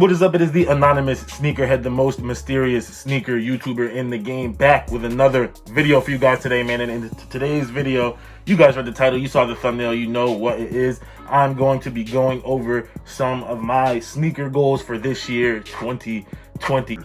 what is up? It is the anonymous Sneakerhead, the most mysterious sneaker YouTuber in the game, back with another video for you guys today, man. And in today's video, you guys read the title, you saw the thumbnail, you know what it is. I'm going to be going over some of my sneaker goals for this year, 2020.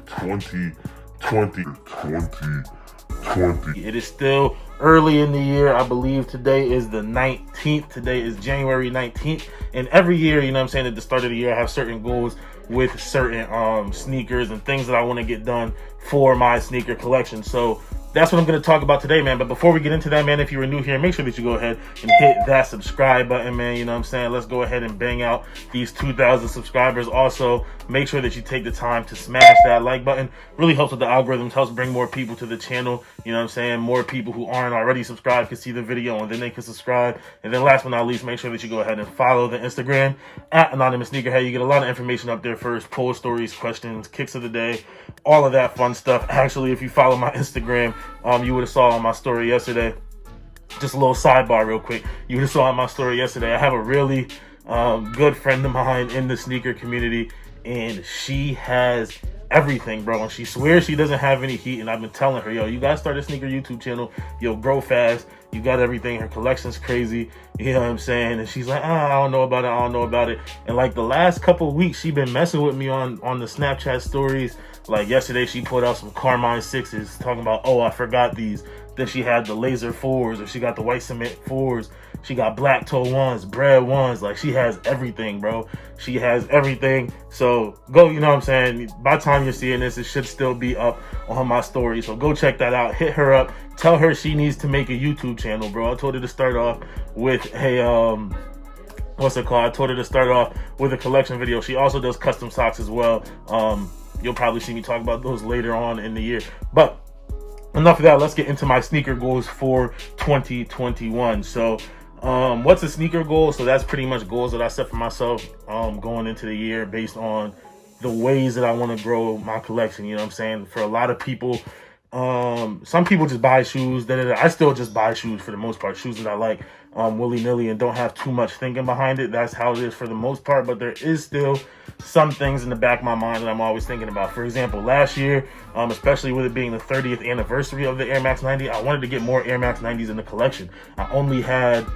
It is still early in the year. I believe today is the 19th. Today is January 19th. And every year, you know what I'm saying, at the start of the year, I have certain goals with certain sneakers and things that I want to get done for my sneaker collection. So that's what I'm going to talk about today, man. But before we get into that, man, if you were new here, make sure that you go ahead and hit that subscribe button, man. You know what I'm saying? Let's go ahead and bang out these 2,000 subscribers. Also, make sure that you take the time to smash that like button. Really helps with the algorithms, helps bring more people to the channel. You know what I'm saying? More people who aren't already subscribed can see the video and then they can subscribe. And then last but not least, make sure that you go ahead and follow the Instagram at Anonymous Sneakerhead. You get a lot of information up there first, poll stories, questions, kicks of the day, all of that fun stuff. Actually, if you follow my Instagram, you would have saw on my story yesterday, just a little sidebar real quick, you would have saw on my story yesterday, I have a really good friend of mine in the sneaker community, and she has everything, bro, and she swears she doesn't have any heat. And I've been telling her, yo, you gotta start a sneaker YouTube channel, you'll grow fast, you got everything. Her collection's crazy, you know what I'm saying? And she's like, I don't know about it. And like the last couple of weeks, she been messing with me on the Snapchat stories. Like yesterday, she put out some Carmine 6s talking about, oh, I forgot these. Then she had the laser 4s, or she got the white cement 4s. She got black toe 1s, bread 1s. Like, she has everything, bro. She has everything. So go, you know what I'm saying? By the time you're seeing this, it should still be up on my story. So go check that out. Hit her up. Tell her she needs to make a YouTube channel, bro. I told her to start off with a, what's it called? I told her to start off with a collection video. She also does custom socks as well. You'll probably see me talk about those later on in the year. But enough of that. Let's get into my sneaker goals for 2021. So what's a sneaker goal? So that's pretty much goals that I set for myself going into the year based on the ways that I want to grow my collection. You know what I'm saying? For a lot of people, some people just buy shoes. I still just buy shoes for the most part, shoes that I like willy-nilly and don't have too much thinking behind it. That's how it is for the most part, but there is still some things in the back of my mind that I'm always thinking about. For example, last year, especially with it being the 30th anniversary of the Air Max 90, I wanted to get more Air Max 90s in the collection. I only had,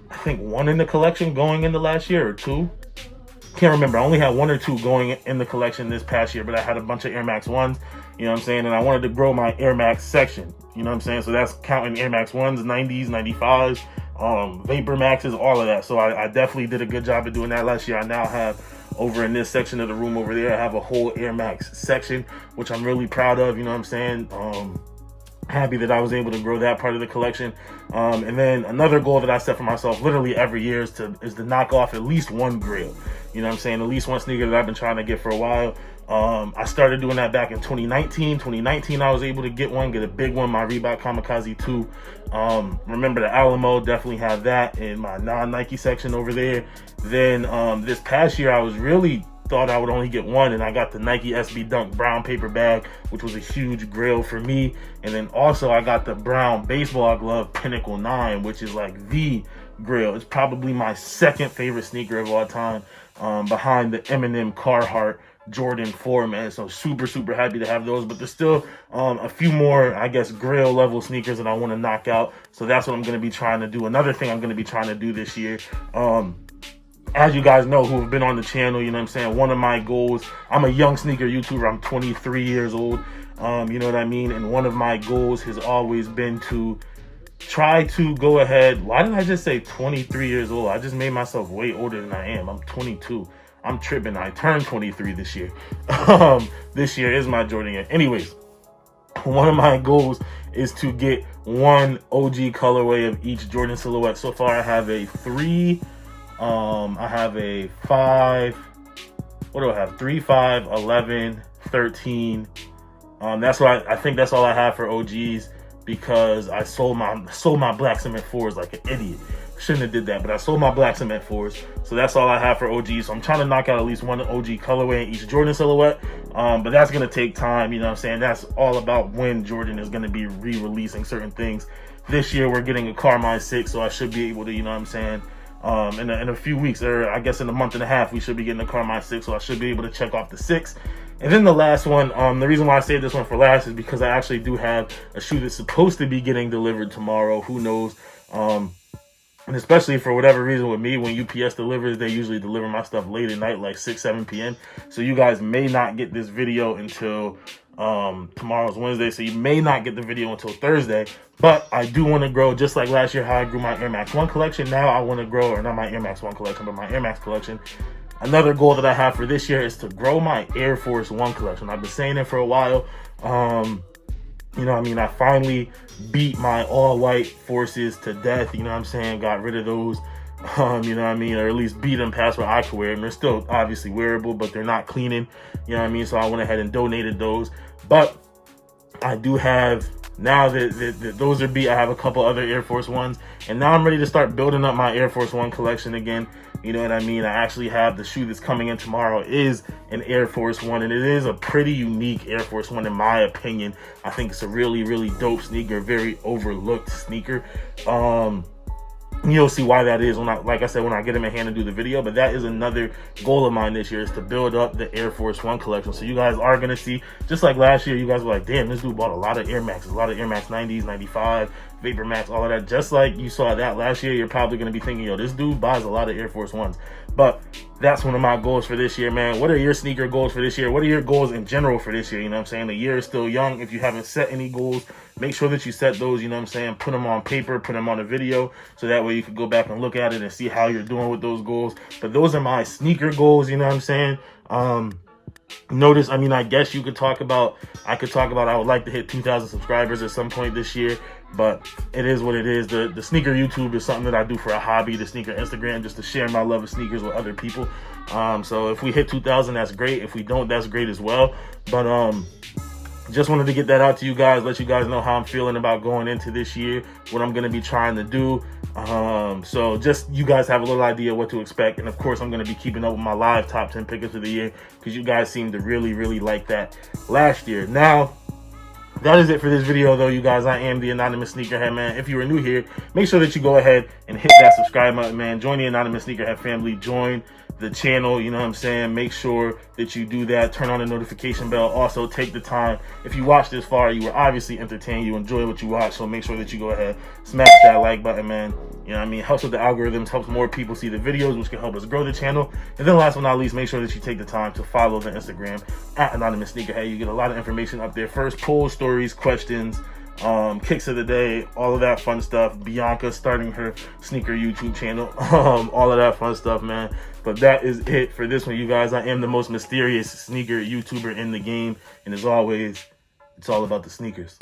I think, one in the collection going into last year, or two. Can't remember. I only had one or two going in the collection this past year, but I had a bunch of Air Max 1s, you know what I'm saying? And I wanted to grow my Air Max section, you know what I'm saying? So that's counting Air Max 1s, 90s, 95s, Vapor Maxes, all of that. So I definitely did a good job of doing that last year. I now have, over in this section of the room over there, I have a whole Air Max section, which I'm really proud of, you know what I'm saying? Happy that I was able to grow that part of the collection. And then another goal that I set for myself literally every year is to knock off at least one grail. You know what I'm saying? At least one sneaker that I've been trying to get for a while. I started doing that back in 2019. 2019, I was able to get a big one, my Reebok Kamikaze 2. Remember the Alamo, definitely have that in my non-Nike section over there. Then this past year, I was really thought I would only get one, and I got the Nike SB Dunk brown paper bag, which was a huge grail for me. And then also I got the brown baseball glove Pinnacle 9, which is like the grail. It's probably my second favorite sneaker of all time, behind the Eminem Carhartt Jordan 4, man. So super happy to have those, but there's still a few more, I guess, grail level sneakers that I want to knock out. So that's what I'm going to be trying to do. Another thing I'm going to be trying to do this year, as you guys know who have been on the channel, you know what I'm saying, one of my goals, I'm a young sneaker YouTuber, I'm 23 years old, you know what I mean, and one of my goals has always been to try to go ahead. Why did I just say 23 years old? I just made myself way older than I am. I'm 22. I'm tripping. I turned 23 this year. This year is my Jordan year. Anyways, one of my goals is to get one OG colorway of each Jordan silhouette. So far, I have a 3, I have a 5, what do I have? 3, 5, 11, 13. That's what I think that's all I have for OGs, because I sold my black cement 4s like an idiot. Shouldn't have did that, but I sold my black cement 4s. So that's all I have for OGs. So I'm trying to knock out at least one OG colorway in each Jordan silhouette. But that's going to take time, you know what I'm saying? That's all about when Jordan is going to be re-releasing certain things. This year we're getting a Carmine 6, so I should be able to, you know what I'm saying, in a few weeks, or I guess in a month and a half, we should be getting the Carmine 6, so I should be able to check off the 6. And then the last one, the reason why I saved this one for last is because I actually do have a shoe that's supposed to be getting delivered tomorrow. Who knows? And especially for whatever reason with me, when UPS delivers, they usually deliver my stuff late at night, like 6, 7 p.m. So you guys may not get this video until tomorrow's Wednesday, so you may not get the video until Thursday. But I do want to grow, just like last year how I grew my Air Max 1 collection. Now I want to grow, or not my Air Max 1 collection, but my Air Max collection. Another goal that I have for this year is to grow my Air Force 1 collection. I've been saying it for a while. You know what I mean? I finally beat my all-white Forces to death. You know what I'm saying? Got rid of those. You know what I mean? Or at least beat them past where I could wear them. They're still obviously wearable, but they're not cleaning. You know what I mean? So I went ahead and donated those. But I do have, now that those are beat, I have a couple other Air Force Ones. And now I'm ready to start building up my Air Force One collection again. You know what I mean? I actually have the shoe that's coming in tomorrow is an Air Force One, and it is a pretty unique Air Force One in my opinion. I think it's a really, really dope sneaker, very overlooked sneaker. You'll see why that is when like I said, when I get them in hand and do the video. But that is another goal of mine this year, is to build up the Air Force One collection. So you guys are going to see, just like last year, you guys were like, damn, this dude bought a lot of Air Maxes, a lot of Air Max 90s, 95, Vapor Max, all of that. Just like you saw that last year, you're probably going to be thinking, yo, this dude buys a lot of Air Force Ones. But that's one of my goals for this year, man. What are your sneaker goals for this year? What are your goals in general for this year? You know what I'm saying? The year is still young. If you haven't set any goals, make sure that you set those, you know what I'm saying? Put them on paper, put them on a video, so that way you can go back and look at it and see how you're doing with those goals. But those are my sneaker goals, you know what I'm saying? Notice, I mean, I guess you could talk about, I would like to hit 2,000 subscribers at some point this year, but it is what it is. The sneaker YouTube is something that I do for a hobby. The sneaker Instagram, just to share my love of sneakers with other people. So if we hit 2,000, that's great. If we don't, that's great as well. But just wanted to get that out to you guys, let you guys know how I'm feeling about going into this year, what I'm going to be trying to do. So just you guys have a little idea what to expect. And of course, I'm going to be keeping up with my live top 10 pickups of the year, because you guys seem to really, really like that last year. Now, that is it for this video, though, you guys. I am the Anonymous Sneakerhead, man. If you are new here, make sure that you go ahead and hit that subscribe button, man. Join the Anonymous Sneakerhead family. Join the channel, you know what I'm saying? Make sure that you do that. Turn on the notification bell. Also, take the time. If you watched this far, you were obviously entertained. You enjoy what you watch, so make sure that you go ahead, smash that like button, man. You know what I mean? Helps with the algorithms, helps more people see the videos, which can help us grow the channel. And then last but not least, make sure that you take the time to follow the Instagram at Anonymous Sneakerhead. You get a lot of information up there. First, polls, stories, questions, kicks of the day, all of that fun stuff. Bianca starting her sneaker YouTube channel, all of that fun stuff, man. But that is it for this one, you guys. I am the most mysterious sneaker YouTuber in the game, and as always, it's all about the sneakers.